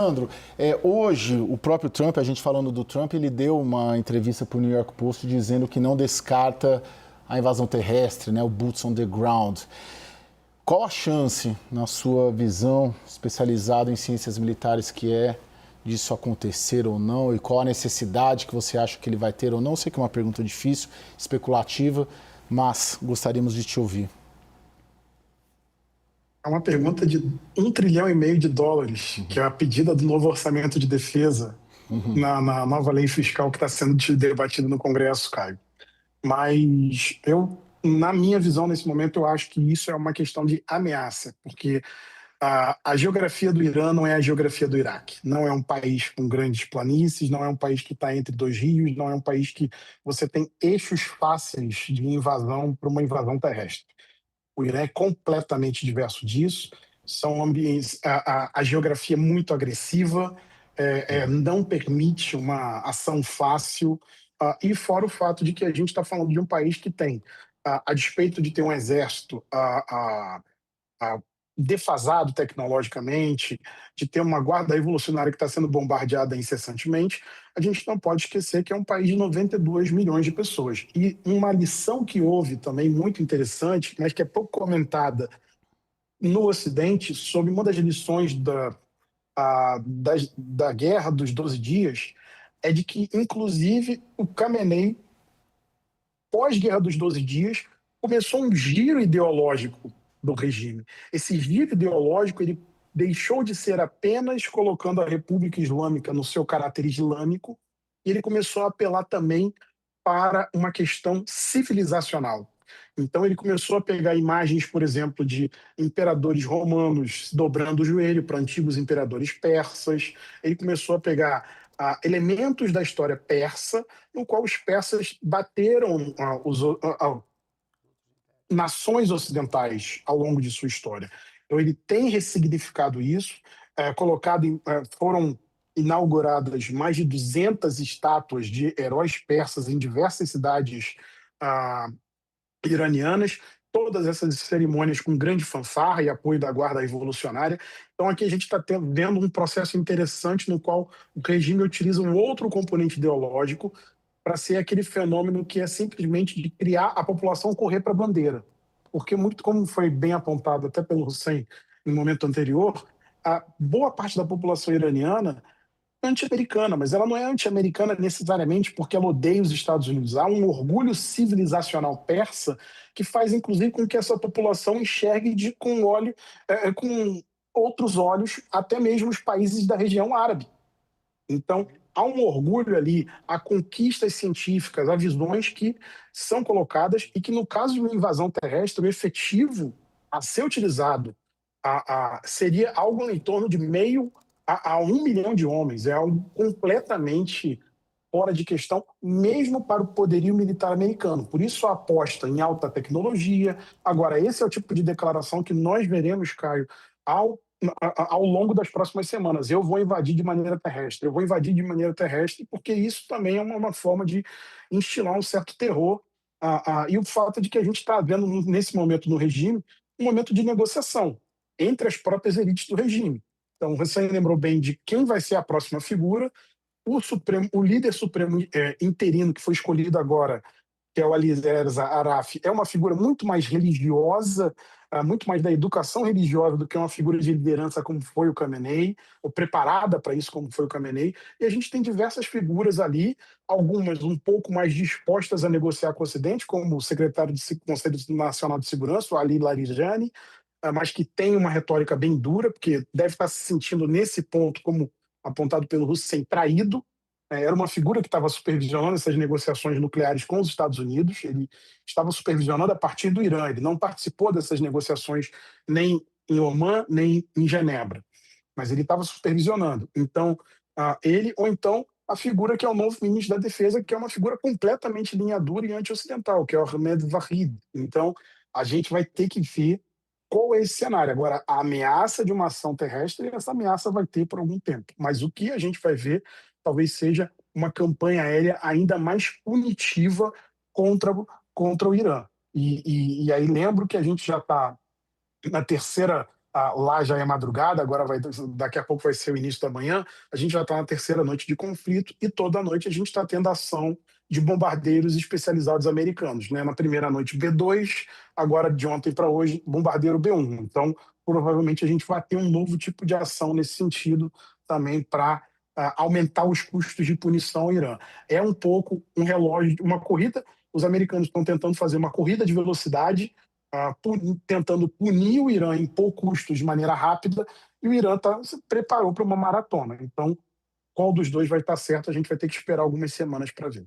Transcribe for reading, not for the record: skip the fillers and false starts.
Sandro, hoje o próprio Trump, a gente falando do Trump, ele deu uma entrevista para o New York Post dizendo que não descarta a invasão terrestre, né, o boots on the ground. Qual a chance, na sua visão, especializada em ciências militares, que é disso acontecer ou não? E qual a necessidade que você acha que ele vai ter ou não? Eu sei que é uma pergunta difícil, especulativa, mas gostaríamos de te ouvir. É uma pergunta de 1,5 trilhão de dólares, que é a pedida do novo orçamento de defesa na nova lei fiscal que está sendo debatida no Congresso, Caio. Mas na minha visão, nesse momento, eu acho que isso é uma questão de ameaça, porque a geografia do Irã não é a geografia do Iraque. Não é um país com grandes planícies, não é um país que está entre dois rios, não é um país que você tem eixos fáceis de invasão para uma invasão terrestre. O Irã é completamente diverso disso. São ambientes, a geografia é muito agressiva, não permite uma ação fácil, e fora o fato de que a gente está falando de um país que tem, a despeito de ter um exército defasado tecnologicamente, de ter uma guarda revolucionária que está sendo bombardeada incessantemente, a gente não pode esquecer que é um país de 92 milhões de pessoas. E uma lição que houve também muito interessante, mas que é pouco comentada no Ocidente, sobre uma das lições da Guerra dos 12 Dias, é de que, inclusive, o Khamenei, pós-Guerra dos 12 Dias, começou um giro ideológico do regime. Esse giro ideológico ele deixou de ser apenas colocando a República Islâmica no seu caráter islâmico, e ele começou a apelar também para uma questão civilizacional. Então ele começou a pegar imagens, por exemplo, de imperadores romanos dobrando o joelho para antigos imperadores persas. Ele começou a pegar elementos da história persa, no qual os persas bateram nações ocidentais ao longo de sua história. Então ele tem ressignificado isso, foram inauguradas mais de 200 estátuas de heróis persas em diversas cidades ah, iranianas, todas essas cerimônias com grande fanfarra e apoio da Guarda Revolucionária. Então aqui a gente está vendo um processo interessante no qual o regime utiliza um outro componente ideológico para ser aquele fenômeno que é simplesmente de criar a população correr para a bandeira. Porque, muito como foi bem apontado até pelo Hussein no momento anterior, a boa parte da população iraniana é anti-americana, mas ela não é anti-americana necessariamente porque ela odeia os Estados Unidos. Há um orgulho civilizacional persa que faz, inclusive, com que essa população enxergue com outros olhos até mesmo os países da região árabe. Então, há um orgulho ali, há conquistas científicas, há visões que são colocadas e que, no caso de uma invasão terrestre, o efetivo a ser utilizado seria algo em torno de meio a 1 milhão de homens. É algo completamente fora de questão, mesmo para o poderio militar americano. Por isso, a aposta em alta tecnologia. Agora, esse é o tipo de declaração que nós veremos, Caio, ao ao longo das próximas semanas. Eu vou invadir de maneira terrestre, eu vou invadir de maneira terrestre, porque isso também é uma forma de instilar um certo terror. E o fato de que a gente está vendo, nesse momento no regime, um momento de negociação entre as próprias elites do regime. Então, você lembrou bem de quem vai ser a próxima figura. O líder supremo interino que foi escolhido agora, que é o Ali Reza Araf, é uma figura muito mais religiosa, muito mais da educação religiosa do que uma figura de liderança como foi o Khamenei, ou preparada para isso como foi o Khamenei. E a gente tem diversas figuras ali, algumas um pouco mais dispostas a negociar com o Ocidente, como o secretário do Conselho Nacional de Segurança, o Ali Larijani, mas que tem uma retórica bem dura, porque deve estar se sentindo nesse ponto, como apontado pelo Hussein, traído. Era uma figura que estava supervisionando essas negociações nucleares com os Estados Unidos. Ele estava supervisionando a partir do Irã. Ele não participou dessas negociações nem em Omã, nem em Genebra, mas ele estava supervisionando. Então, ele, ou então a figura que é o novo ministro da Defesa, que é uma figura completamente linha dura e anti-ocidental, que é o Ahmed Vahid. Então, a gente vai ter que ver qual é esse cenário. Agora, a ameaça de uma ação terrestre, essa ameaça vai ter por algum tempo. Mas o que a gente vai ver talvez seja uma campanha aérea ainda mais punitiva contra, contra o Irã. E aí lembro que a gente já está na terceira lá já é madrugada, agora daqui a pouco vai ser o início da manhã, a gente já está na terceira noite de conflito e toda noite a gente está tendo ação de bombardeiros especializados americanos, né? Na primeira noite B2, agora de ontem para hoje bombardeiro B1. Então, provavelmente a gente vai ter um novo tipo de ação nesse sentido também para aumentar os custos de punição ao Irã. É um pouco um relógio, uma corrida. Os americanos estão tentando fazer uma corrida de velocidade, tentando punir o Irã em pouco custo de maneira rápida, e o Irã se preparou para uma maratona. Então, qual dos dois vai estar certo, a gente vai ter que esperar algumas semanas para ver.